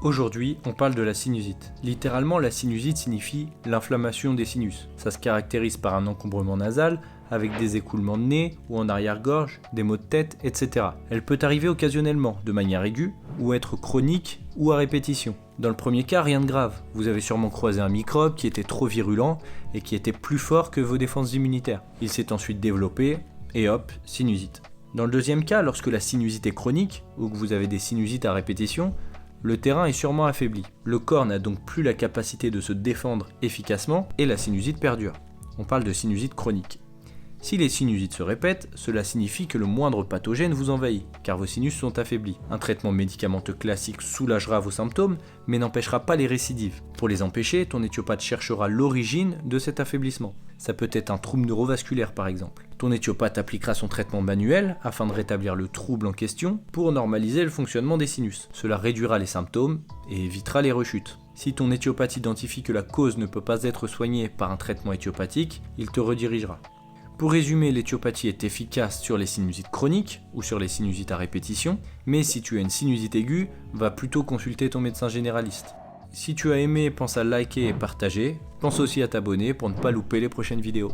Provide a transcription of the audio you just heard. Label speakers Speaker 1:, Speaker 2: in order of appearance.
Speaker 1: Aujourd'hui, on parle de la sinusite. Littéralement, la sinusite signifie l'inflammation des sinus. Ça se caractérise par un encombrement nasal, avec des écoulements de nez ou en arrière-gorge, des maux de tête, etc. Elle peut arriver occasionnellement, de manière aiguë, ou être chronique ou à répétition. Dans le premier cas, rien de grave. Vous avez sûrement croisé un microbe qui était trop virulent et qui était plus fort que vos défenses immunitaires. Il s'est ensuite développé, et hop, sinusite. Dans le deuxième cas, lorsque la sinusite est chronique, ou que vous avez des sinusites à répétition, le terrain est sûrement affaibli. Le corps n'a donc plus la capacité de se défendre efficacement et la sinusite perdure. On parle de sinusite chronique. Si les sinusites se répètent, cela signifie que le moindre pathogène vous envahit, car vos sinus sont affaiblis. Un traitement médicamenteux classique soulagera vos symptômes, mais n'empêchera pas les récidives. Pour les empêcher, ton éthiopathe cherchera l'origine de cet affaiblissement. Ça peut être un trouble neurovasculaire par exemple. Ton éthiopathe appliquera son traitement manuel afin de rétablir le trouble en question pour normaliser le fonctionnement des sinus. Cela réduira les symptômes et évitera les rechutes. Si ton éthiopathe identifie que la cause ne peut pas être soignée par un traitement éthiopathique, il te redirigera. Pour résumer, l'éthiopathie est efficace sur les sinusites chroniques ou sur les sinusites à répétition, mais si tu as une sinusite aiguë, va plutôt consulter ton médecin généraliste. Si tu as aimé, pense à liker et partager, pense aussi à t'abonner pour ne pas louper les prochaines vidéos.